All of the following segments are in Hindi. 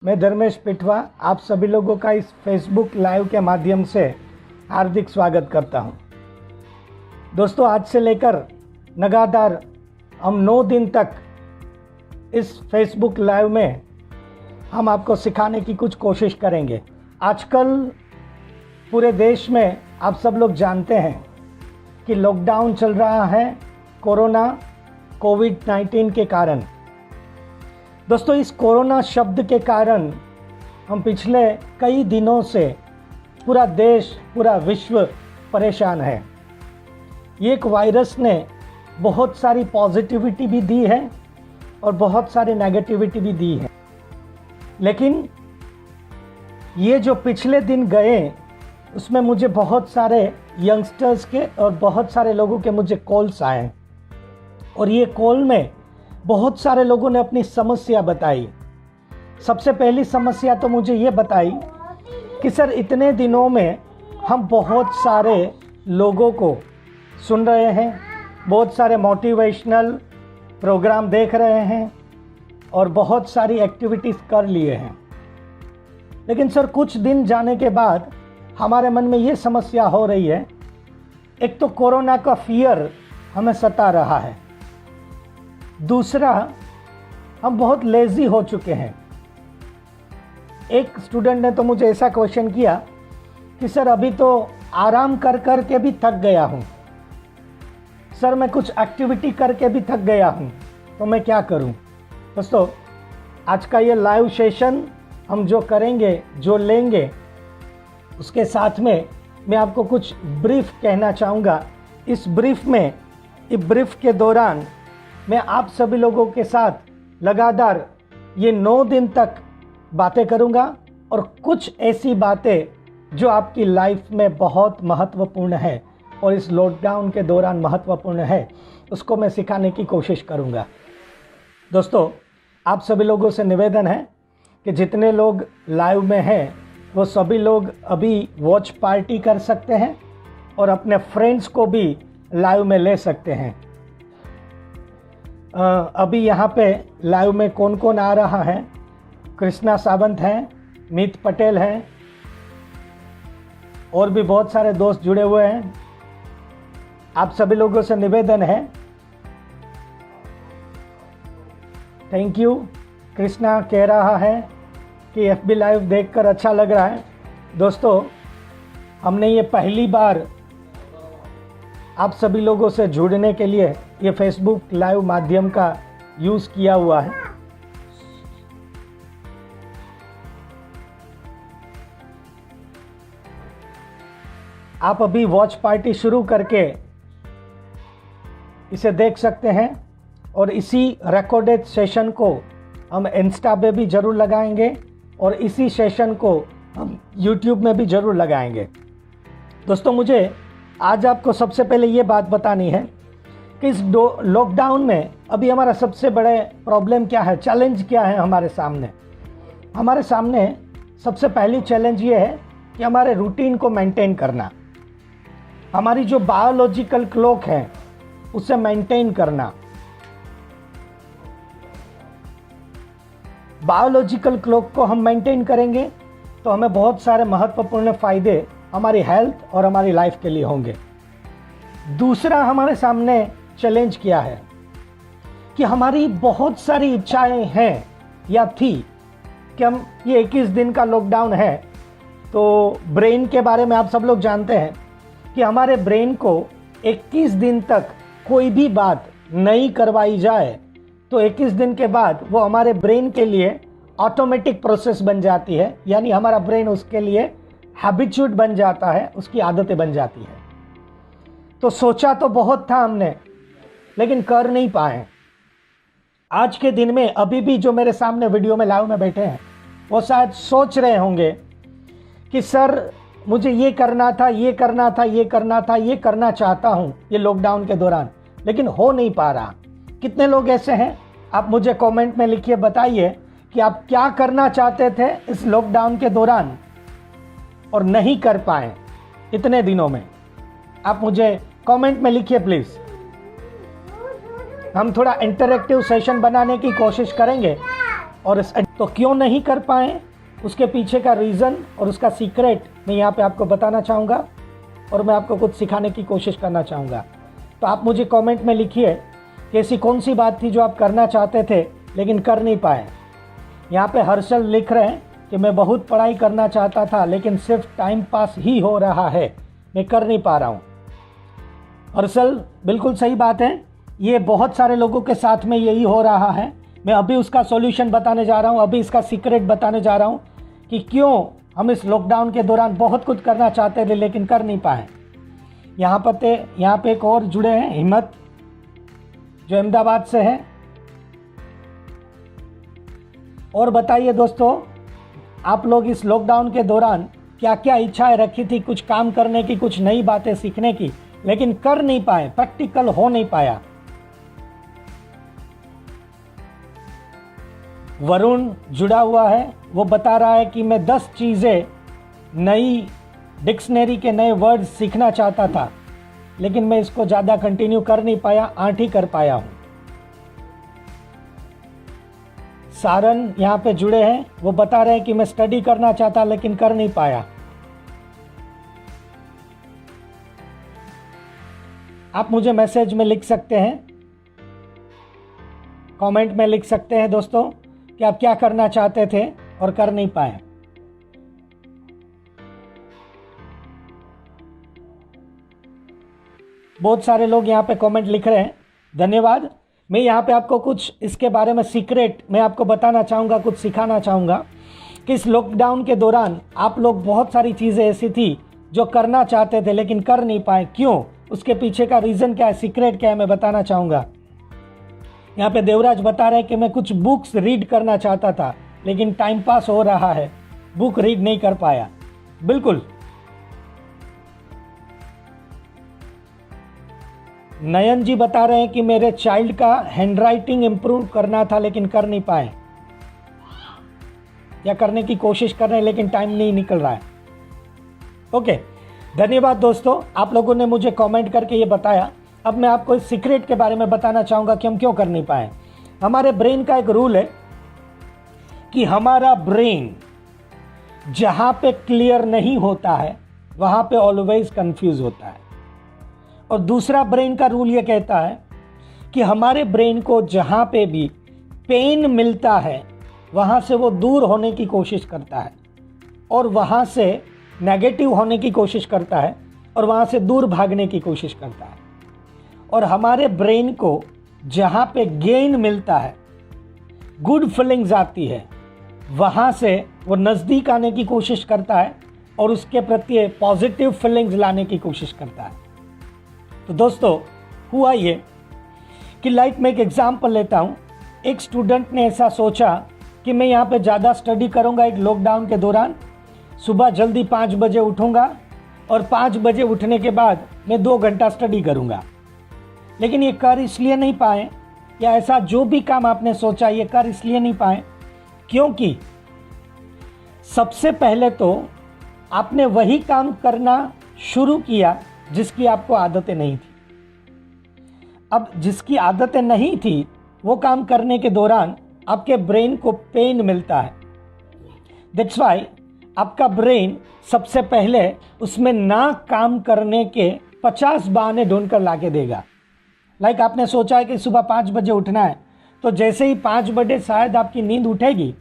मैं धर्मेश पिठवा आप सभी लोगों का इस फेसबुक लाइव के माध्यम से हार्दिक स्वागत करता हूं। दोस्तों, आज से लेकर लगातार हम 9 दिन तक इस फेसबुक लाइव में हम आपको सिखाने की कुछ कोशिश करेंगे। आजकल पूरे देश में आप सब लोग जानते हैं कि लॉकडाउन चल रहा है कोविड-19 के कारण। दोस्तों, इस कोरोना शब्द के कारण हम पिछले कई दिनों से पूरा देश, पूरा विश्व परेशान है। ये एक वायरस ने बहुत सारी पॉजिटिविटी भी दी है और बहुत सारी नेगेटिविटी भी दी है। लेकिन ये जो पिछले दिन गए उसमें मुझे बहुत सारे यंगस्टर्स के और बहुत सारे लोगों के मुझे कॉल्स आए और ये कॉल में बहुत सारे लोगों ने अपनी समस्या बताई। सबसे पहली समस्या तो मुझे ये बताई कि सर, इतने दिनों में हम बहुत सारे लोगों को सुन रहे हैं, बहुत सारे मोटिवेशनल प्रोग्राम देख रहे हैं और बहुत सारी एक्टिविटीज़ कर लिए हैं, लेकिन सर कुछ दिन जाने के बाद हमारे मन में ये समस्या हो रही है। एक तो कोरोना का फियर हमें सता रहा है, दूसरा हम बहुत लेज़ी हो चुके हैं। एक स्टूडेंट ने तो मुझे ऐसा क्वेश्चन किया कि सर, अभी तो आराम कर कर के भी थक गया हूँ, सर मैं कुछ एक्टिविटी करके भी थक गया हूँ, तो मैं क्या करूँ। दोस्तों, आज का ये लाइव सेशन हम जो करेंगे, जो लेंगे, उसके साथ में मैं आपको कुछ ब्रीफ कहना चाहूँगा। इस ब्रीफ के दौरान मैं आप सभी लोगों के साथ लगातार ये 9 दिन तक बातें करूंगा और कुछ ऐसी बातें जो आपकी लाइफ में बहुत महत्वपूर्ण है और इस लॉकडाउन के दौरान महत्वपूर्ण है, उसको मैं सिखाने की कोशिश करूंगा। दोस्तों, आप सभी लोगों से निवेदन है कि जितने लोग लाइव में हैं वो सभी लोग अभी वॉच पार्टी कर सकते हैं और अपने फ्रेंड्स को भी लाइव में ले सकते हैं। अभी यहाँ पे लाइव में कौन कौन आ रहा है? कृष्णा सावंत हैं, मीत पटेल हैं और भी बहुत सारे दोस्त जुड़े हुए हैं। आप सभी लोगों से निवेदन है, थैंक यू। कृष्णा कह रहा है कि एफबी लाइव देखकर अच्छा लग रहा है। दोस्तों, हमने ये पहली बार आप सभी लोगों से जुड़ने के लिए ये फेसबुक लाइव माध्यम का यूज़ किया हुआ है। आप अभी वॉच पार्टी शुरू करके इसे देख सकते हैं और इसी रिकॉर्डेड सेशन को हम इंस्टा पे भी ज़रूर लगाएंगे और इसी सेशन को हम यूट्यूब में भी ज़रूर लगाएंगे। दोस्तों, मुझे आज आपको सबसे पहले ये बात बतानी है कि इस लॉकडाउन में अभी हमारा सबसे बड़े प्रॉब्लम क्या है, चैलेंज क्या है हमारे सामने। हमारे सामने सबसे पहली चैलेंज ये है कि हमारे रूटीन को मेंटेन करना, हमारी जो बायोलॉजिकल क्लॉक है उसे मेंटेन करना। बायोलॉजिकल क्लॉक को हम मेंटेन करेंगे तो हमें बहुत सारे महत्वपूर्ण फ़ायदे हमारी हेल्थ और हमारी लाइफ के लिए होंगे। दूसरा हमारे सामने चैलेंज क्या है कि हमारी बहुत सारी इच्छाएं हैं या थी कि हम ये 21 दिन का लॉकडाउन है, तो ब्रेन के बारे में आप सब लोग जानते हैं कि हमारे ब्रेन को 21 दिन तक कोई भी बात नहीं करवाई जाए तो 21 दिन के बाद वो हमारे ब्रेन के लिए ऑटोमेटिक प्रोसेस बन जाती है, यानी हमारा ब्रेन उसके लिए हैबिचुएट बन जाता है, उसकी आदतें बन जाती हैं। तो सोचा तो बहुत था हमने, लेकिन कर नहीं पाए। आज के दिन में अभी भी जो मेरे सामने वीडियो में लाइव में बैठे हैं वो शायद सोच रहे होंगे कि सर, मुझे ये करना था, ये करना था, ये करना था, ये करना चाहता हूँ ये लॉकडाउन के दौरान, लेकिन हो नहीं पा रहा। कितने लोग ऐसे हैं? आप मुझे कमेंट में लिखिए, बताइए कि आप क्या करना चाहते थे इस लॉकडाउन के दौरान और नहीं कर पाए इतने दिनों में। आप मुझे कमेंट में लिखिए प्लीज़। हम थोड़ा इंटरैक्टिव सेशन बनाने की कोशिश करेंगे और तो क्यों नहीं कर पाए, उसके पीछे का रीज़न और उसका सीक्रेट मैं यहाँ पे आपको बताना चाहूँगा और मैं आपको कुछ सिखाने की कोशिश करना चाहूँगा। तो आप मुझे कमेंट में लिखिए कि ऐसी कौन सी बात थी जो आप करना चाहते थे लेकिन कर नहीं पाए। यहाँ पे हर्षल लिख रहे हैं कि मैं बहुत पढ़ाई करना चाहता था लेकिन सिर्फ टाइम पास ही हो रहा है, मैं कर नहीं पा रहा हूँ। हर्षल बिल्कुल सही बात है, ये बहुत सारे लोगों के साथ में यही हो रहा है। मैं अभी उसका सॉल्यूशन बताने जा रहा हूँ, अभी इसका सीक्रेट बताने जा रहा हूँ कि क्यों हम इस लॉकडाउन के दौरान बहुत कुछ करना चाहते थे लेकिन कर नहीं पाए। यहाँ पे एक और जुड़े हैं, हिम्मत, जो अहमदाबाद से है। और बताइए दोस्तों, आप लोग इस लॉकडाउन के दौरान क्या क्या इच्छाएं रखी थी, कुछ काम करने की, कुछ नई बातें सीखने की, लेकिन कर नहीं पाए, प्रैक्टिकल हो नहीं पाया। वरुण जुड़ा हुआ है, वो बता रहा है कि मैं 10 चीज़ें नई डिक्शनरी के नए वर्ड सीखना चाहता था लेकिन मैं इसको ज़्यादा कंटिन्यू कर नहीं पाया, 8 ही कर पाया हूँ। सारन यहाँ पे जुड़े हैं, वो बता रहे हैं कि मैं स्टडी करना चाहता लेकिन कर नहीं पाया। आप मुझे मैसेज में लिख सकते हैं, कमेंट में लिख सकते हैं दोस्तों कि आप क्या करना चाहते थे और कर नहीं पाए। बहुत सारे लोग यहाँ पे कमेंट लिख रहे हैं, धन्यवाद। मैं यहाँ पे आपको कुछ इसके बारे में सीक्रेट मैं आपको बताना चाहूँगा, कुछ सिखाना चाहूँगा कि इस लॉकडाउन के दौरान आप लोग बहुत सारी चीज़ें ऐसी थी जो करना चाहते थे लेकिन कर नहीं पाए। क्यों, उसके पीछे का रीज़न क्या है, सीक्रेट क्या है, मैं बताना चाहूँगा। यहाँ पे देवराज बता रहे हैं कि मैं कुछ बुक्स रीड करना चाहता था लेकिन टाइम पास हो रहा है, बुक रीड नहीं कर पाया। बिल्कुल। नयन जी बता रहे हैं कि मेरे चाइल्ड का हैंडराइटिंग इम्प्रूव करना था लेकिन कर नहीं पाए, या करने की कोशिश कर रहे हैं लेकिन टाइम नहीं निकल रहा है। ओके, धन्यवाद दोस्तों, आप लोगों ने मुझे कमेंट करके ये बताया। अब मैं आपको इस सीक्रेट के बारे में बताना चाहूँगा कि हम क्यों कर नहीं पाए। हमारे ब्रेन का एक रूल है कि हमारा ब्रेन जहाँ पे क्लियर नहीं होता है वहाँ पे ऑलवेज कंफ्यूज होता है। और दूसरा ब्रेन का रूल ये कहता है कि हमारे ब्रेन को जहाँ पे भी पेन मिलता है वहाँ से वो दूर होने की कोशिश करता है और वहाँ से नेगेटिव होने की कोशिश करता है और वहाँ से दूर भागने की कोशिश करता है। और हमारे ब्रेन को जहाँ पे गेन मिलता है, गुड फीलिंग्स आती है, वहाँ से वो नज़दीक आने की कोशिश करता है और उसके प्रति पॉजिटिव फीलिंग्स लाने की कोशिश करता है। तो दोस्तों, हुआ ये कि लाइक मैं एक एग्जाम्पल लेता हूँ। एक स्टूडेंट ने ऐसा सोचा कि मैं यहाँ पे ज़्यादा स्टडी करूँगा एक लॉकडाउन के दौरान, सुबह जल्दी 5 बजे उठूँगा और 5 बजे उठने के बाद मैं 2 घंटा स्टडी करूँगा। लेकिन ये कर इसलिए नहीं पाए, या ऐसा जो भी काम आपने सोचा ये कर इसलिए नहीं पाए क्योंकि सबसे पहले तो आपने वही काम करना शुरू किया जिसकी आपको आदतें नहीं थी। अब जिसकी आदतें नहीं थी वो काम करने के दौरान आपके ब्रेन को पेन मिलता है। दैट्स वाई आपका ब्रेन सबसे पहले उसमें ना काम करने के 50 बहाने ढूंढ कर ला के देगा। लाइक आपने सोचा है कि सुबह 5 बजे उठना है, तो जैसे ही 5 बजे शायद आपकी नींद उठेगी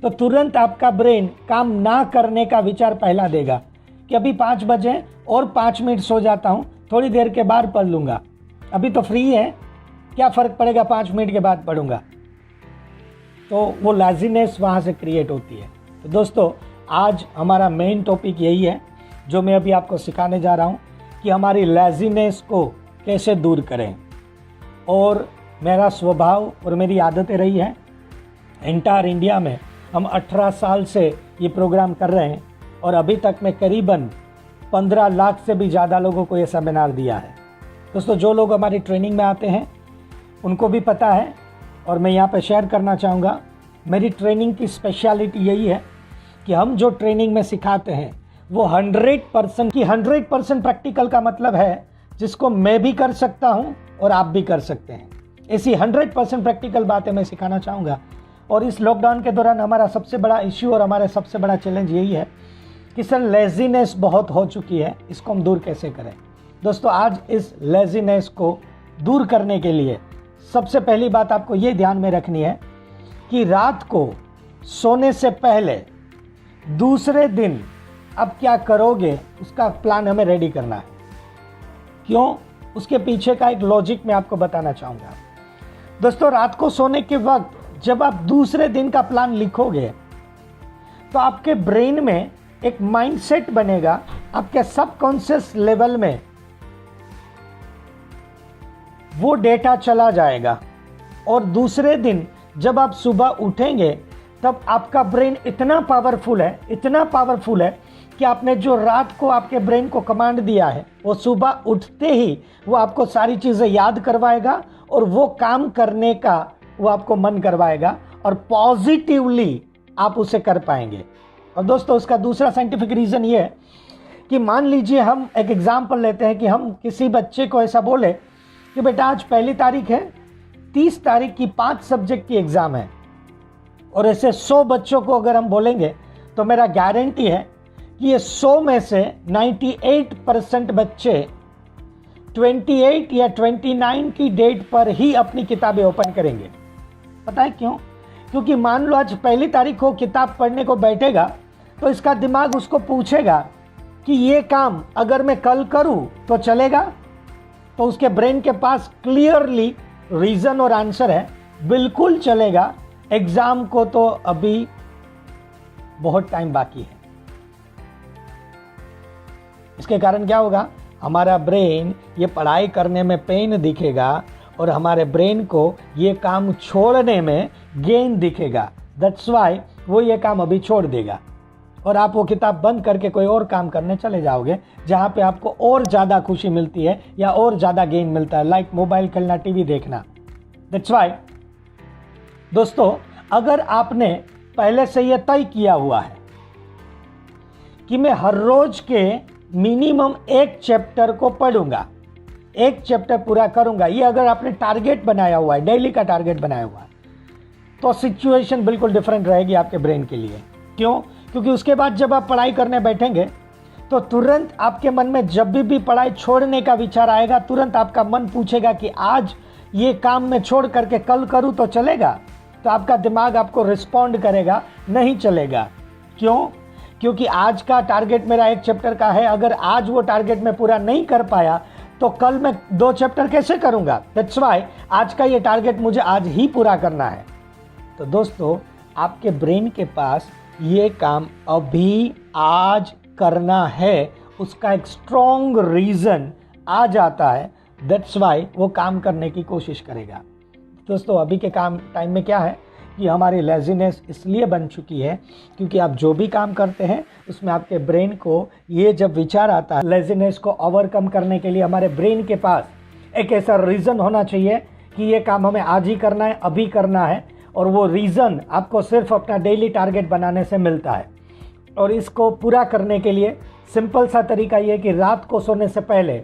तो तुरंत आपका ब्रेन काम ना करने का विचार पहला देगा कि अभी 5 बजे और 5 मिनट सो जाता हूँ, थोड़ी देर के बाद पढ़ लूँगा, अभी तो फ्री है, क्या फ़र्क पड़ेगा, 5 मिनट के बाद पढ़ूँगा। तो वो लेज़ीनेस वहाँ से क्रिएट होती है। तो दोस्तों, आज हमारा मेन टॉपिक यही है जो मैं अभी आपको सिखाने जा रहा हूँ कि हमारी लेज़ीनेस को कैसे दूर करें। और मेरा स्वभाव और मेरी आदतें रही है, एंटायर इंडिया में हम 18 साल से ये प्रोग्राम कर रहे हैं और अभी तक मैं करीबन 15 लाख से भी ज़्यादा लोगों को ये सेमिनार दिया है। दोस्तों, जो लोग हमारी ट्रेनिंग में आते हैं उनको भी पता है और मैं यहाँ पे शेयर करना चाहूँगा, मेरी ट्रेनिंग की स्पेशलिटी यही है कि हम जो ट्रेनिंग में सिखाते हैं वो 100% की 100% प्रैक्टिकल का मतलब है जिसको मैं भी कर सकता हूँ और आप भी कर सकते हैं। ऐसी 100% प्रैक्टिकल बातें मैं सिखाना चाहूँगा। और इस लॉकडाउन के दौरान हमारा सबसे बड़ा इश्यू और हमारा सबसे बड़ा चैलेंज यही है कि सर लेज़ीनेस बहुत हो चुकी है, इसको हम दूर कैसे करें। दोस्तों आज इस लेज़ीनेस को दूर करने के लिए सबसे पहली बात आपको ये ध्यान में रखनी है कि रात को सोने से पहले दूसरे दिन आप क्या करोगे उसका प्लान हमें रेडी करना है। क्यों? उसके पीछे का एक लॉजिक मैं आपको बताना चाहूँगा। दोस्तों रात को सोने के वक्त जब आप दूसरे दिन का प्लान लिखोगे तो आपके ब्रेन में एक माइंडसेट बनेगा, आपके सबकॉन्शियस लेवल में वो डेटा चला जाएगा और दूसरे दिन जब आप सुबह उठेंगे तब आपका ब्रेन इतना पावरफुल है कि आपने जो रात को आपके ब्रेन को कमांड दिया है वो सुबह उठते ही वो आपको सारी चीज़ें याद करवाएगा और वो काम करने का वो आपको मन करवाएगा और पॉजिटिवली आप उसे कर पाएंगे। और दोस्तों उसका दूसरा साइंटिफिक रीज़न ये है कि मान लीजिए हम एक एग्जाम्पल लेते हैं कि हम किसी बच्चे को ऐसा बोले कि बेटा आज 1 तारीख है, 30 तारीख की 5 सब्जेक्ट की एग्ज़ाम है, और ऐसे 100 बच्चों को अगर हम बोलेंगे तो मेरा गारंटी है कि ये 100 में से 98% बच्चे 28 या 29 की डेट पर ही अपनी किताबें ओपन करेंगे। पता है क्यों? क्योंकि मान लो आज 1 तारीख को किताब पढ़ने को बैठेगा तो इसका दिमाग उसको पूछेगा कि ये काम अगर मैं कल करूं तो चलेगा। तो उसके ब्रेन के पास क्लियरली रीज़न और आंसर है, बिल्कुल चलेगा, एग्ज़ाम को तो अभी बहुत टाइम बाकी है। इसके कारण क्या होगा? हमारा ब्रेन ये पढ़ाई करने में पेन दिखेगा और हमारे ब्रेन को ये काम छोड़ने में गेन दिखेगा। दैट्स वाई वो ये काम अभी छोड़ देगा और आप वो किताब बंद करके कोई और काम करने चले जाओगे जहाँ पे आपको और ज़्यादा खुशी मिलती है या और ज़्यादा गेन मिलता है, लाइक मोबाइल खेलना, टीवी देखना। दैट्स वाई दोस्तों अगर आपने पहले से ये तय किया हुआ है कि मैं हर रोज के मिनिमम 1 चैप्टर को पढ़ूंगा, 1 चैप्टर पूरा करूंगा, ये अगर आपने टारगेट बनाया हुआ है, डेली का टारगेट बनाया हुआ है, तो सिचुएशन बिल्कुल डिफरेंट रहेगी आपके ब्रेन के लिए। क्यों? क्योंकि उसके बाद जब आप पढ़ाई करने बैठेंगे तो तुरंत आपके मन में जब भी पढ़ाई छोड़ने का विचार आएगा, तुरंत आपका मन पूछेगा कि आज ये काम मैं छोड़ करके कल करूं तो चलेगा। तो आपका दिमाग आपको रिस्पॉन्ड करेगा, नहीं चलेगा। क्यों? क्योंकि आज का टारगेट मेरा 1 चैप्टर का है, अगर आज वो टारगेट मैं पूरा नहीं कर पाया तो कल मैं 2 चैप्टर कैसे करूंगा। दैट्स वाई आज का ये टारगेट मुझे आज ही पूरा करना है। तो दोस्तों आपके ब्रेन के पास ये काम अभी आज करना है, उसका एक स्ट्रॉन्ग रीज़न आ जाता है। दैट्स वाई वो काम करने की कोशिश करेगा। दोस्तों अभी के काम टाइम में क्या है कि हमारी लेज़ीनेस इसलिए बन चुकी है क्योंकि आप जो भी काम करते हैं उसमें आपके ब्रेन को ये जब विचार आता है, लेज़ीनेस को ओवरकम करने के लिए हमारे ब्रेन के पास एक ऐसा रीज़न होना चाहिए कि ये काम हमें आज ही करना है, अभी करना है, और वो रीज़न आपको सिर्फ अपना डेली टारगेट बनाने से मिलता है। और इसको पूरा करने के लिए सिंपल सा तरीका ये कि रात को सोने से पहले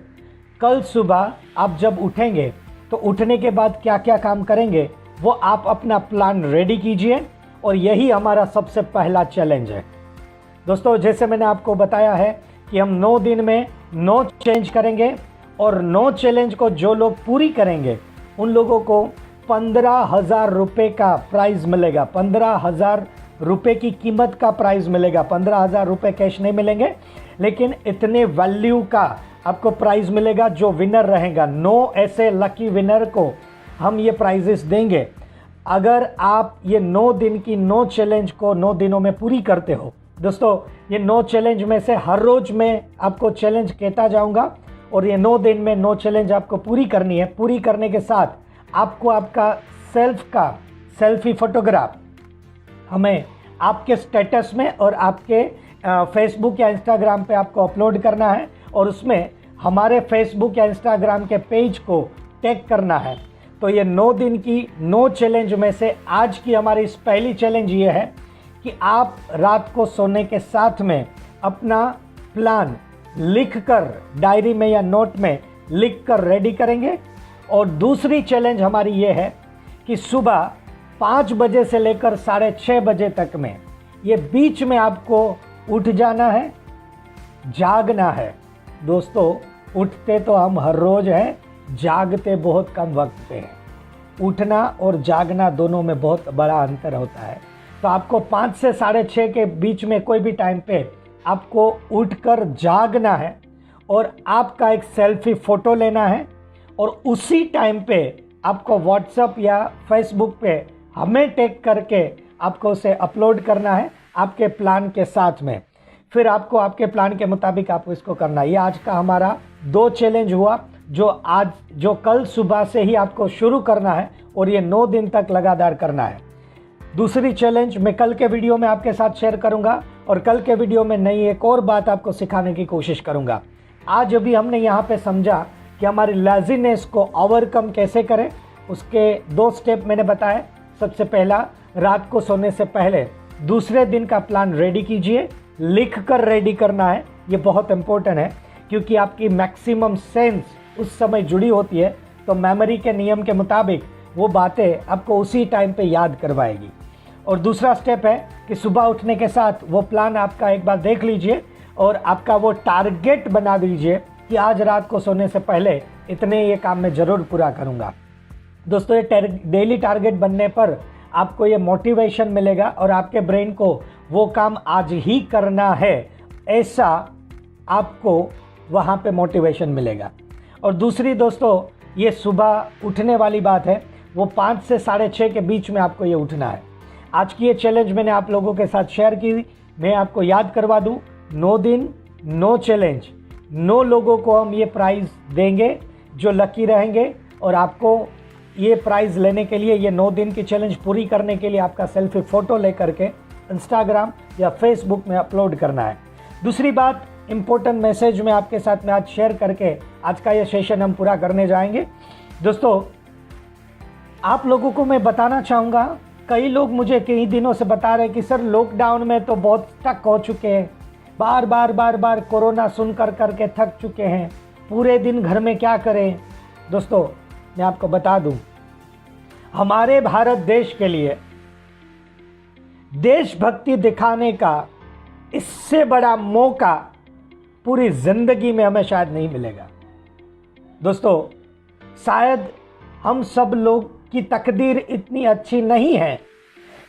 कल सुबह आप जब उठेंगे तो उठने के बाद क्या क्या काम करेंगे वो आप अपना प्लान रेडी कीजिए, और यही हमारा सबसे पहला चैलेंज है। दोस्तों जैसे मैंने आपको बताया है कि हम 9 दिन में 9 चेंज करेंगे, और 9 चैलेंज को जो लोग पूरी करेंगे उन लोगों को 15,000 रुपये का प्राइज़ मिलेगा। 15,000 रुपये की कीमत का प्राइज़ मिलेगा। 15,000 रुपये कैश नहीं मिलेंगे, लेकिन इतने वैल्यू का आपको प्राइज़ मिलेगा जो विनर रहेगा। 9 ऐसे लकी विनर को हम ये प्राइजेस देंगे अगर आप ये 9 दिन की 9 चैलेंज को 9 दिनों में पूरी करते हो। दोस्तों ये 9 चैलेंज में से हर रोज़ मैं आपको चैलेंज कहता जाऊंगा, और ये 9 दिन में 9 चैलेंज आपको पूरी करनी है। पूरी करने के साथ आपको आपका सेल्फी फोटोग्राफ हमें आपके स्टेटस में और आपके फेसबुक या इंस्टाग्राम पे आपको अपलोड करना है, और उसमें हमारे फेसबुक या इंस्टाग्राम के पेज को टैग करना है। तो ये 9 दिन की 9 चैलेंज में से आज की हमारी इस पहली चैलेंज ये है कि आप रात को सोने के साथ में अपना प्लान लिखकर डायरी में या नोट में लिखकर रेडी करेंगे। और दूसरी चैलेंज हमारी ये है कि सुबह 5 बजे से लेकर 6:30 बजे तक में, ये बीच में आपको उठ जाना है, जागना है। दोस्तों, उठते तो हम हर रोज हैं, जागते बहुत कम वक्त पे हैं। उठना और जागना दोनों में बहुत बड़ा अंतर होता है। तो आपको 5 से 6:30 के बीच में कोई भी टाइम पे आपको उठकर जागना है और आपका एक सेल्फी फ़ोटो लेना है और उसी टाइम पे आपको व्हाट्सएप या फेसबुक पे हमें टैग करके आपको उसे अपलोड करना है आपके प्लान के साथ में। फिर आपको आपके प्लान के मुताबिक आपको इसको करना है। ये आज का हमारा 2 चैलेंज हुआ जो कल सुबह से ही आपको शुरू करना है और ये 9 दिन तक लगातार करना है। दूसरी चैलेंज मैं कल के वीडियो में आपके साथ शेयर करूंगा और कल के वीडियो में नई एक और बात आपको सिखाने की कोशिश करूंगा। आज अभी हमने यहाँ पे समझा कि हमारी लेज़ीनेस को ओवरकम कैसे करें। उसके 2 स्टेप मैंने बताए। सबसे पहला, रात को सोने से पहले दूसरे दिन का प्लान रेडी कीजिए, लिख कर रेडी करना है। ये बहुत इंपॉर्टेंट है क्योंकि आपकी मैक्सिमम सेंस उस समय जुड़ी होती है, तो मेमोरी के नियम के मुताबिक वो बातें आपको उसी टाइम पे याद करवाएगी। और दूसरा स्टेप है कि सुबह उठने के साथ वो प्लान आपका एक बार देख लीजिए और आपका वो टारगेट बना दीजिए कि आज रात को सोने से पहले इतने ये काम मैं ज़रूर पूरा करूँगा। दोस्तों, ये डेली टारगेट बनने पर आपको ये मोटिवेशन मिलेगा और आपके ब्रेन को वो काम आज ही करना है, ऐसा आपको वहाँ पे मोटिवेशन मिलेगा। और दूसरी दोस्तों, ये सुबह उठने वाली बात है, वो 5 से 6:30 के बीच में आपको ये उठना है। आज की ये चैलेंज मैंने आप लोगों के साथ शेयर की। मैं आपको याद करवा दूँ, 9 दिन 9 चैलेंज, 9 लोगों को हम ये प्राइज़ देंगे जो लकी रहेंगे। और आपको ये प्राइज़ लेने के लिए, ये 9 दिन की चैलेंज पूरी करने के लिए आपका सेल्फी फ़ोटो लेकर के इंस्टाग्राम या फेसबुक में अपलोड करना है। दूसरी बात, इम्पोर्टेंट मैसेज मैं आपके साथ में आज शेयर करके आज का ये सेशन हम पूरा करने जाएंगे। दोस्तों, आप लोगों को मैं बताना चाहूँगा, कई लोग मुझे कई दिनों से बता रहे कि सर लॉकडाउन में तो बहुत स्टक हो चुके हैं, बार बार कोरोना सुन करके थक चुके हैं, पूरे दिन घर में क्या करें। दोस्तों, मैं आपको बता दूं, हमारे भारत देश के लिए देशभक्ति दिखाने का इससे बड़ा मौका पूरी जिंदगी में हमें शायद नहीं मिलेगा। दोस्तों, शायद हम सब लोग की तकदीर इतनी अच्छी नहीं है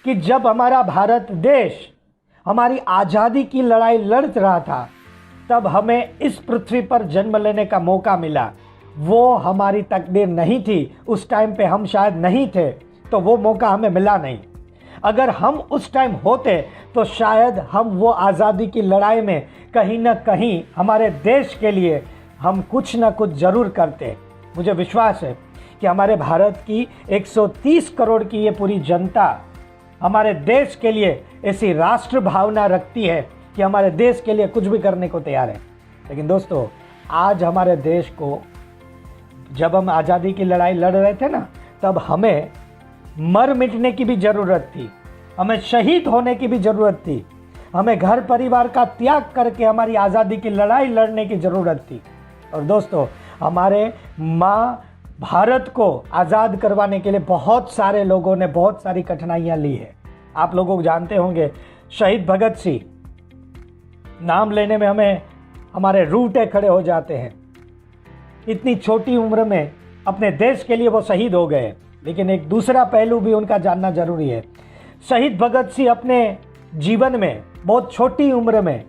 कि जब हमारा भारत देश हमारी आज़ादी की लड़ाई लड़ रहा था तब हमें इस पृथ्वी पर जन्म लेने का मौका मिला। वो हमारी तकदीर नहीं थी, उस टाइम पे हम शायद नहीं थे, तो वो मौका हमें मिला नहीं। अगर हम उस टाइम होते तो शायद हम वो आज़ादी की लड़ाई में कहीं ना कहीं हमारे देश के लिए हम कुछ ना कुछ ज़रूर करते। मुझे विश्वास है कि हमारे भारत की 130 करोड़ की ये पूरी जनता हमारे देश के लिए ऐसी राष्ट्र भावना रखती है कि हमारे देश के लिए कुछ भी करने को तैयार है। लेकिन दोस्तों, आज हमारे देश को, जब हम आज़ादी की लड़ाई लड़ रहे थे ना, तब हमें मर मिटने की भी ज़रूरत थी, हमें शहीद होने की भी ज़रूरत थी, हमें घर परिवार का त्याग करके हमारी आज़ादी की लड़ाई लड़ने की ज़रूरत थी। और दोस्तों, हमारे माँ भारत को आज़ाद करवाने के लिए बहुत सारे लोगों ने बहुत सारी कठिनाइयाँ ली है। आप लोगों को जानते होंगे, शहीद भगत सिंह, नाम लेने में हमें हमारे रूंगटे खड़े हो जाते हैं। इतनी छोटी उम्र में अपने देश के लिए वो शहीद हो गए। लेकिन एक दूसरा पहलू भी उनका जानना जरूरी है। शहीद भगत सिंह अपने जीवन में बहुत छोटी उम्र में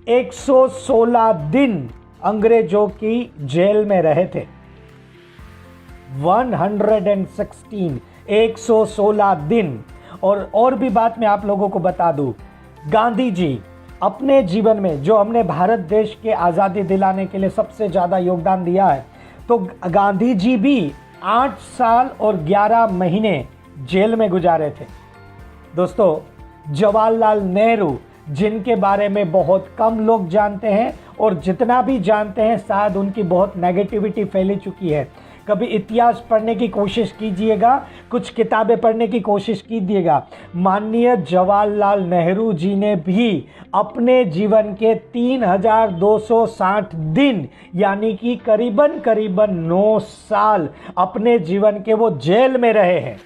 116 दिन अंग्रेजों की जेल में रहे थे। 116 दिन। और भी बात मैं आप लोगों को बता दूं, गांधी जी अपने जीवन में जो हमने भारत देश के आज़ादी दिलाने के लिए सबसे ज़्यादा योगदान दिया है, तो गांधी जी भी 8 साल और 11 महीने जेल में गुजारे थे। दोस्तों, जवाहरलाल नेहरू, जिनके बारे में बहुत कम लोग जानते हैं और जितना भी जानते हैं शायद उनकी बहुत नेगेटिविटी फैली चुकी है। कभी इतिहास पढ़ने की कोशिश कीजिएगा, कुछ किताबें पढ़ने की कोशिश कीजिएगा। माननीय जवाहरलाल नेहरू जी ने भी अपने जीवन के 3260 दिन यानी कि करीबन 9 साल अपने जीवन के वो जेल में रहे हैं।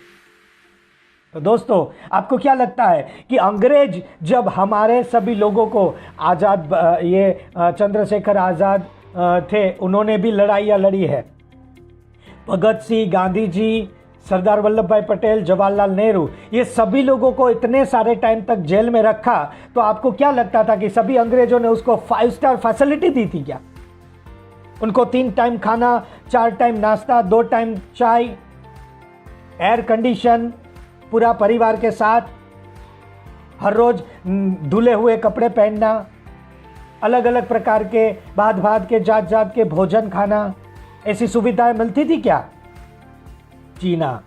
तो दोस्तों, आपको क्या लगता है कि अंग्रेज जब हमारे सभी लोगों को आज़ाद, चंद्रशेखर आज़ाद थे, उन्होंने भी लड़ाइयाँ लड़ी है। भगत सिंह, गांधी जी, सरदार वल्लभ भाई पटेल, जवाहरलाल नेहरू, ये सभी लोगों को इतने सारे टाइम तक जेल में रखा, तो आपको क्या लगता था कि सभी अंग्रेजों ने उसको 5 स्टार फैसिलिटी दी थी क्या? उनको 3 टाइम खाना, 4 टाइम नाश्ता, 2 टाइम चाय, एयर कंडीशन, पूरा परिवार के साथ, हर रोज धुले हुए कपड़े पहनना, अलग अलग प्रकार के भात के जात जात के भोजन खाना, ऐसी सुविधाएं मिलती थी क्या? जी ना।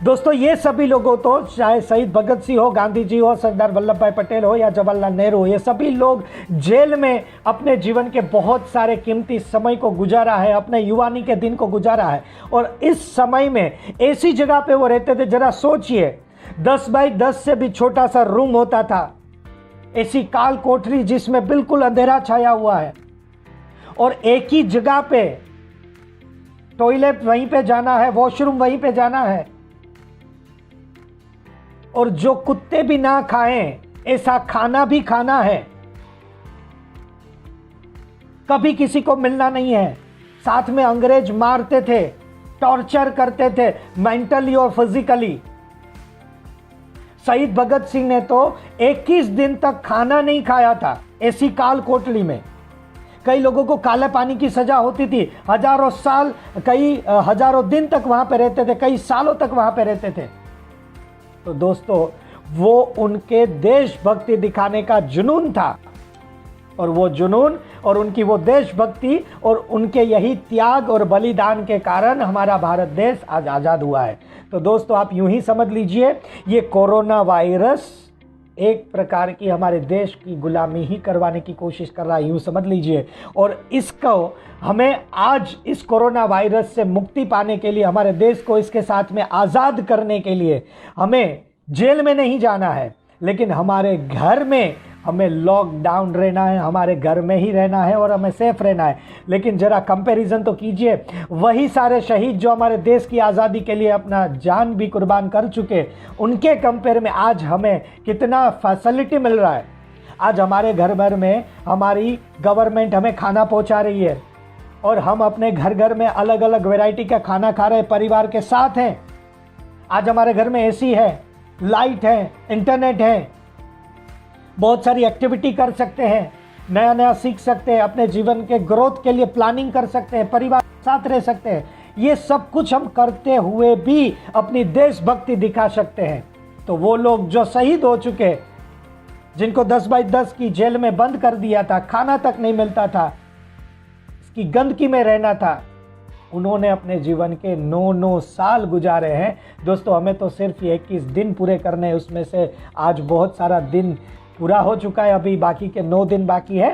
दोस्तों, ये सभी लोगों तो चाहे शहीद भगत सिंह हो, गांधी जी हो, सरदार वल्लभ भाई पटेल हो या जवाहरलाल नेहरू हो, ये सभी लोग जेल में अपने जीवन के बहुत सारे कीमती समय को गुजारा है, अपने युवानी के दिन को गुजारा है। और इस समय में ऐसी जगह पे वो रहते थे, जरा सोचिए, 10 बाई 10 से भी छोटा सा रूम होता था, ऐसी काल कोठरी जिसमें बिल्कुल अंधेरा छाया हुआ है, और एक ही जगह पे टॉयलेट वहीं पे जाना है, वॉशरूम वहीं पे जाना है, और जो कुत्ते भी ना खाएं ऐसा खाना भी खाना है। कभी किसी को मिलना नहीं है। साथ में अंग्रेज मारते थे, टॉर्चर करते थे, मेंटली और फिजिकली। शहीद भगत सिंह ने तो 21 दिन तक खाना नहीं खाया था ऐसी काल कोठरी में। कई लोगों को काले पानी की सजा होती थी, हजारों साल, कई हजारों दिन तक वहां पे रहते थे, कई सालों तक वहां पे रहते थे। तो दोस्तों, वो उनके देशभक्ति दिखाने का जुनून था, और वो जुनून और उनकी वो देशभक्ति और उनके यही त्याग और बलिदान के कारण हमारा भारत देश आज आज़ाद हुआ है। तो दोस्तों, आप यूं ही समझ लीजिए, ये कोरोना वायरस एक प्रकार की हमारे देश की गुलामी ही करवाने की कोशिश कर रहा है, यूं समझ लीजिए। और इसको हमें आज इस कोरोना वायरस से मुक्ति पाने के लिए, हमारे देश को इसके साथ में आज़ाद करने के लिए हमें जेल में नहीं जाना है, लेकिन हमारे घर में हमें लॉकडाउन रहना है, हमारे घर में ही रहना है और हमें सेफ रहना है। लेकिन जरा कंपैरिजन तो कीजिए, वही सारे शहीद जो हमारे देश की आज़ादी के लिए अपना जान भी कुर्बान कर चुके, उनके कंपेयर में आज हमें कितना फैसिलिटी मिल रहा है। आज हमारे घर भर में हमारी गवर्नमेंट हमें खाना पहुंचा रही है, और हम अपने घर घर में अलग अलग वैरायटी का खाना खा रहे परिवार के साथ हैं। आज हमारे घर में एसी है, लाइट है, इंटरनेट है, बहुत सारी एक्टिविटी कर सकते हैं, नया नया सीख सकते हैं, अपने जीवन के ग्रोथ के लिए प्लानिंग कर सकते हैं, परिवार के साथ रह सकते हैं। ये सब कुछ हम करते हुए भी अपनी देशभक्ति दिखा सकते हैं। तो वो लोग जो शहीद हो चुके, जिनको 10 बाई 10 की जेल में बंद कर दिया था, खाना तक नहीं मिलता था, इसकी गंदगी में रहना था, उन्होंने अपने जीवन के 9 साल गुजारे हैं। दोस्तों, हमें तो सिर्फ 21 दिन पूरे करने हैं, उसमें से आज बहुत सारा दिन पूरा हो चुका है, अभी बाकी के 9 दिन बाकी है।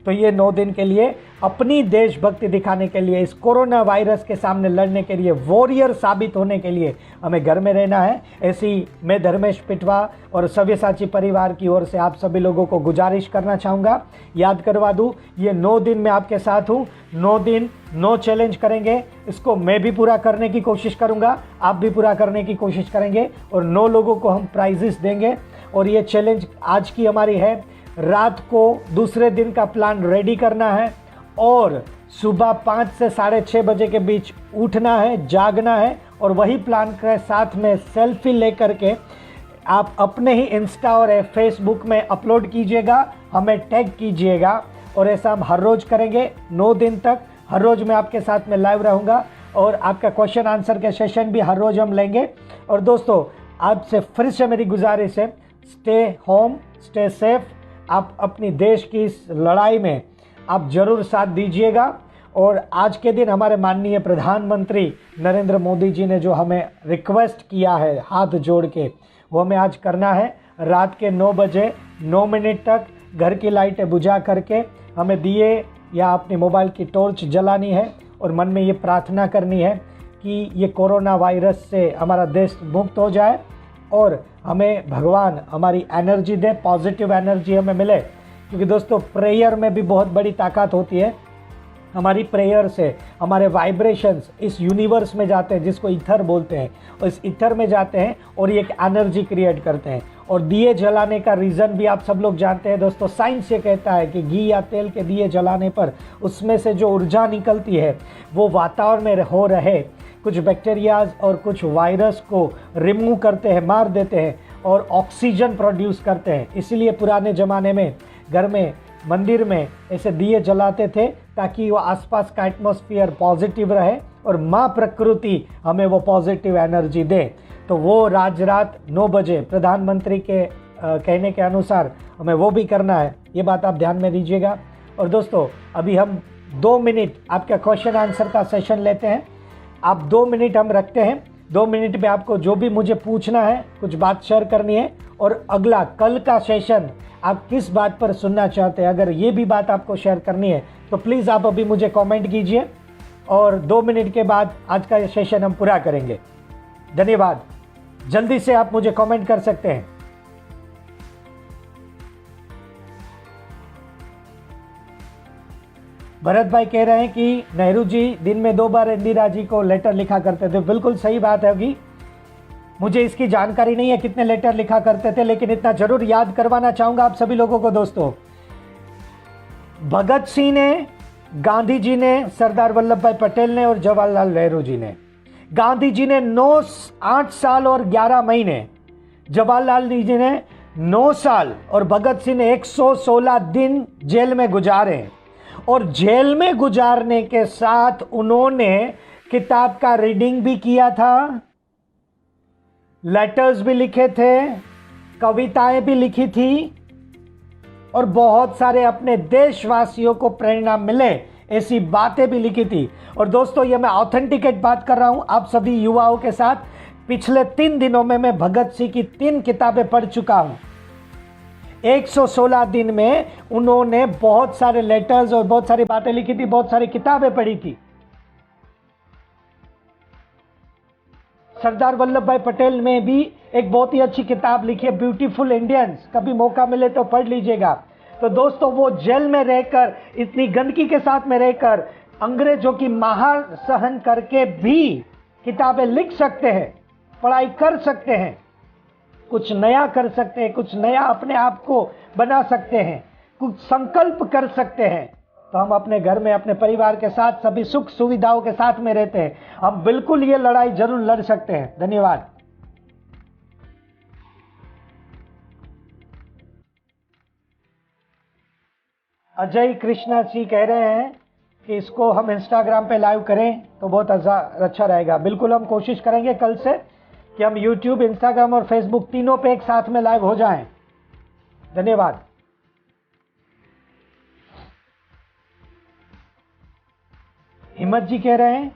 तो ये 9 दिन के लिए अपनी देशभक्ति दिखाने के लिए, इस कोरोना वायरस के सामने लड़ने के लिए, वॉरियर साबित होने के लिए हमें घर में रहना है। ऐसी मैं धर्मेश पिटवा और सव्यसाची परिवार की ओर से आप सभी लोगों को गुजारिश करना चाहूँगा। याद करवा दूँ, ये 9 दिन मैं आपके साथ हूँ। 9 दिन 9 चैलेंज करेंगे, इसको मैं भी पूरा करने की कोशिश करूँगा, आप भी पूरा करने की कोशिश करेंगे, और 9 लोगों को हम प्राइजेस देंगे। और ये चैलेंज आज की हमारी है, रात को दूसरे दिन का प्लान रेडी करना है, और सुबह 5 से 6:30 बजे के बीच उठना है, जागना है, और वही प्लान के साथ में सेल्फी लेकर के आप अपने ही इंस्टा और फेसबुक में अपलोड कीजिएगा, हमें टैग कीजिएगा। और ऐसा हम हर रोज़ करेंगे 9 दिन तक। हर रोज़ मैं आपके साथ में लाइव रहूँगा, और आपका क्वेश्चन आंसर के सेशन भी हर रोज़ हम लेंगे। और दोस्तों, आपसे फिर से मेरी गुजारिश है, स्टे होम, स्टे सेफ। आप अपनी देश की इस लड़ाई में आप ज़रूर साथ दीजिएगा। और आज के दिन हमारे माननीय प्रधानमंत्री नरेंद्र मोदी जी ने जो हमें रिक्वेस्ट किया है हाथ जोड़ के, वो हमें आज करना है। रात के 9 बजे 9 मिनट तक घर की लाइटें बुझा करके हमें दिए या अपने मोबाइल की टॉर्च जलानी है, और मन में ये प्रार्थना करनी है कि ये कोरोना वायरस से हमारा देश मुक्त हो जाए, और हमें भगवान हमारी एनर्जी दे, पॉजिटिव एनर्जी हमें मिले। क्योंकि दोस्तों, प्रेयर में भी बहुत बड़ी ताकत होती है। हमारी प्रेयर से हमारे वाइब्रेशंस इस यूनिवर्स में जाते हैं, जिसको ईथर बोलते हैं, और इस ईथर में जाते हैं और ये एक एनर्जी क्रिएट करते हैं। और दिए जलाने का रीज़न भी आप सब लोग जानते हैं दोस्तों। साइंस ये कहता है कि घी या तेल के दिए जलाने पर उसमें से जो ऊर्जा निकलती है वो वातावरण में हो रहे कुछ बैक्टीरियाज और कुछ वायरस को रिमूव करते हैं, मार देते हैं और ऑक्सीजन प्रोड्यूस करते हैं। इसीलिए पुराने ज़माने में घर में, मंदिर में ऐसे दिए जलाते थे ताकि वो आसपास का एटमॉस्फेयर पॉजिटिव रहे और माँ प्रकृति हमें वो पॉजिटिव एनर्जी दे। तो वो रात 9 बजे प्रधानमंत्री के कहने के अनुसार हमें वो भी करना है। ये बात आप ध्यान में दीजिएगा। और दोस्तों अभी हम 2 मिनट आपका क्वेश्चन आंसर का सेशन लेते हैं। आप 2 मिनट हम रखते हैं। 2 मिनट में आपको जो भी मुझे पूछना है, कुछ बात शेयर करनी है, और अगला कल का सेशन आप किस बात पर सुनना चाहते हैं, अगर ये भी बात आपको शेयर करनी है तो प्लीज़ आप अभी मुझे कमेंट कीजिए और 2 मिनट के बाद आज का सेशन हम पूरा करेंगे। धन्यवाद। जल्दी से आप मुझे कमेंट कर सकते हैं। भरत भाई कह रहे हैं कि नेहरू जी दिन में 2 बार इंदिरा जी को लेटर लिखा करते थे। बिल्कुल सही बात है होगी। मुझे इसकी जानकारी नहीं है कितने लेटर लिखा करते थे, लेकिन इतना जरूर याद करवाना चाहूंगा आप सभी लोगों को। दोस्तों भगत सिंह ने, गांधी जी ने, सरदार वल्लभ भाई पटेल ने और जवाहरलाल नेहरू जी ने, गांधी जी ने 8 साल और 11 महीने, जवाहरलाल जी ने 9 साल और भगत सिंह ने 116 दिन जेल में गुजारे। और जेल में गुजारने के साथ उन्होंने किताब का रीडिंग भी किया था, लेटर्स भी लिखे थे, कविताएं भी लिखी थी और बहुत सारे अपने देशवासियों को प्रेरणा मिले ऐसी बातें भी लिखी थी। और दोस्तों ये मैं ऑथेंटिकेट बात कर रहा हूं आप सभी युवाओं के साथ। पिछले 3 दिनों में मैं भगत सिंह की 3 किताबें पढ़ चुका हूं। 116 दिन में उन्होंने बहुत सारे लेटर्स और बहुत सारी बातें लिखी थी, बहुत सारी किताबें पढ़ी थी। सरदार वल्लभ भाई पटेल में भी एक बहुत ही अच्छी किताब लिखी है, ब्यूटीफुल इंडियंस। कभी मौका मिले तो पढ़ लीजिएगा। तो दोस्तों वो जेल में रहकर, इतनी गंदगी के साथ में रहकर, अंग्रेजों की मार सहन करके भी किताबें लिख सकते हैं, पढ़ाई कर सकते हैं, कुछ नया कर सकते हैं, कुछ नया अपने आप को बना सकते हैं, कुछ संकल्प कर सकते हैं। तो हम अपने घर में अपने परिवार के साथ सभी सुख सुविधाओं के साथ में रहते हैं। हम बिल्कुल ये लड़ाई जरूर लड़ सकते हैं। धन्यवाद। अजय कृष्णा जी कह रहे हैं कि इसको हम इंस्टाग्राम पे लाइव करें तो बहुत अच्छा रहेगा। बिल्कुल हम कोशिश करेंगे कल से कि हम यूट्यूब, इंस्टाग्राम और फेसबुक तीनों पे एक साथ में लाइव हो जाएं। धन्यवाद। हिम्मत जी कह रहे हैं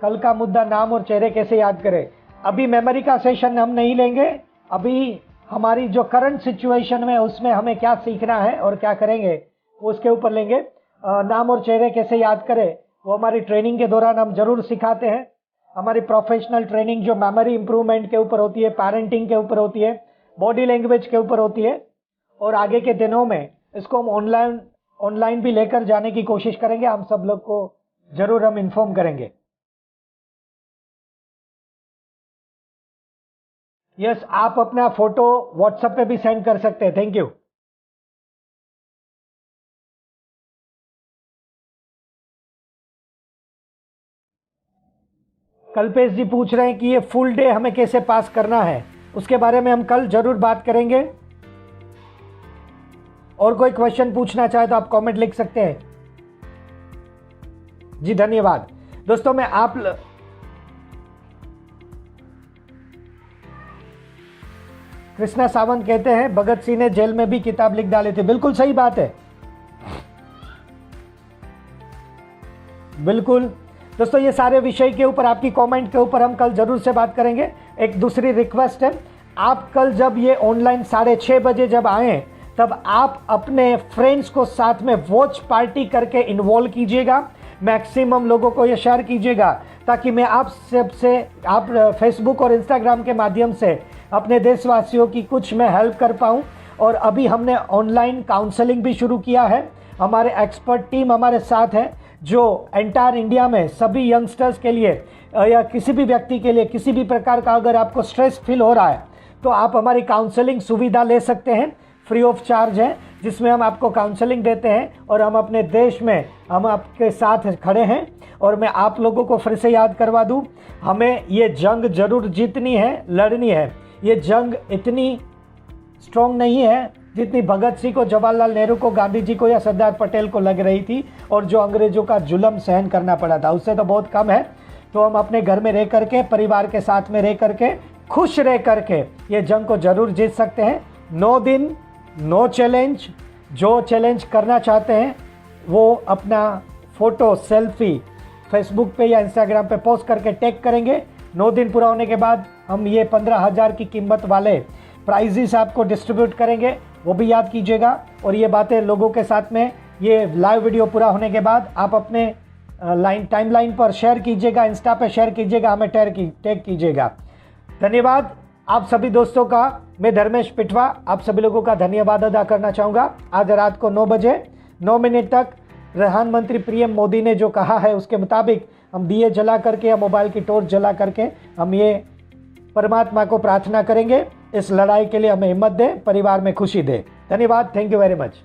कल का मुद्दा नाम और चेहरे कैसे याद करें। अभी मेमोरी का सेशन हम नहीं लेंगे। अभी हमारी जो करंट सिचुएशन में उसमें हमें क्या सीखना है और क्या करेंगे वो उसके ऊपर लेंगे। नाम और चेहरे कैसे याद करें वो हमारी ट्रेनिंग के दौरान हम जरूर सिखाते हैं। हमारी प्रोफेशनल ट्रेनिंग जो मेमोरी इंप्रूवमेंट के ऊपर होती है, पेरेंटिंग के ऊपर होती है, बॉडी लैंग्वेज के ऊपर होती है। और आगे के दिनों में इसको हम ऑनलाइन भी लेकर जाने की कोशिश करेंगे। हम सब लोग को जरूर हम इन्फॉर्म करेंगे। यस, आप अपना फोटो व्हाट्सएप पे भी सेंड कर सकते हैं। Thank you. कल्पेश जी पूछ रहे हैं कि ये फुल डे हमें कैसे पास करना है, उसके बारे में हम कल जरूर बात करेंगे। और कोई क्वेश्चन पूछना चाहे तो आप कमेंट लिख सकते हैं। जी धन्यवाद। दोस्तों मैं कृष्णा सावंत कहते हैं भगत सिंह ने जेल में भी किताब लिख डाली थी। बिल्कुल सही बात है। बिल्कुल दोस्तों ये सारे विषय के ऊपर आपकी कमेंट के ऊपर हम कल जरूर से बात करेंगे। एक दूसरी रिक्वेस्ट है, आप कल जब ये ऑनलाइन 6:30 बजे जब आए तब आप अपने फ्रेंड्स को साथ में वॉच पार्टी करके इन्वॉल्व कीजिएगा। मैक्सिमम लोगों को ये शेयर कीजिएगा ताकि मैं आप सबसे आप फेसबुक और इंस्टाग्राम के माध्यम से अपने देशवासियों की कुछ मैं हेल्प कर पाऊँ। और अभी हमने ऑनलाइन काउंसलिंग भी शुरू किया है। हमारे एक्सपर्ट टीम हमारे साथ है जो एंटायर इंडिया में सभी यंगस्टर्स के लिए या किसी भी व्यक्ति के लिए किसी भी प्रकार का अगर आपको स्ट्रेस फील हो रहा है तो आप हमारी काउंसलिंग सुविधा ले सकते हैं, फ्री ऑफ चार्ज है, जिसमें हम आपको काउंसलिंग देते हैं और हम अपने देश में हम आपके साथ खड़े हैं। और मैं आप लोगों को फिर से याद करवा दूं, हमें ये जंग जरूर जीतनी है, लड़नी है। ये जंग इतनी स्ट्रॉन्ग नहीं है जितनी भगत सिंह को, जवाहरलाल नेहरू को, गांधी जी को या सरदार पटेल को लग रही थी और जो अंग्रेजों का जुल्म सहन करना पड़ा था, उससे तो बहुत कम है। तो हम अपने घर में रह करके, परिवार के साथ में रह करके, खुश रह करके ये जंग को जरूर जीत सकते हैं। 9 दिन 9 चैलेंज, जो चैलेंज करना चाहते हैं वो अपना फ़ोटो सेल्फी फेसबुक पे या इंस्टाग्राम पे पोस्ट करके टैग करेंगे। 9 दिन पूरा होने के बाद हम ये 15,000 की कीमत वाले प्राइजेस आपको डिस्ट्रीब्यूट करेंगे, वो भी याद कीजिएगा। और ये बातें लोगों के साथ में, ये लाइव वीडियो पूरा होने के बाद आप अपने टाइमलाइन पर शेयर कीजिएगा, इंस्टा पे शेयर कीजिएगा, हमें टैग कीजिएगा। धन्यवाद आप सभी दोस्तों का। मैं धर्मेश पिटवा आप सभी लोगों का धन्यवाद अदा करना चाहूँगा। आज रात को 9 बजे 9 मिनट तक प्रधानमंत्री पीएम मोदी ने जो कहा है उसके मुताबिक हम दिए जला करके या मोबाइल की टॉर्च जला करके हम ये परमात्मा को प्रार्थना करेंगे, इस लड़ाई के लिए हमें हिम्मत दे, परिवार में खुशी दे। धन्यवाद, थैंक यू वेरी मच।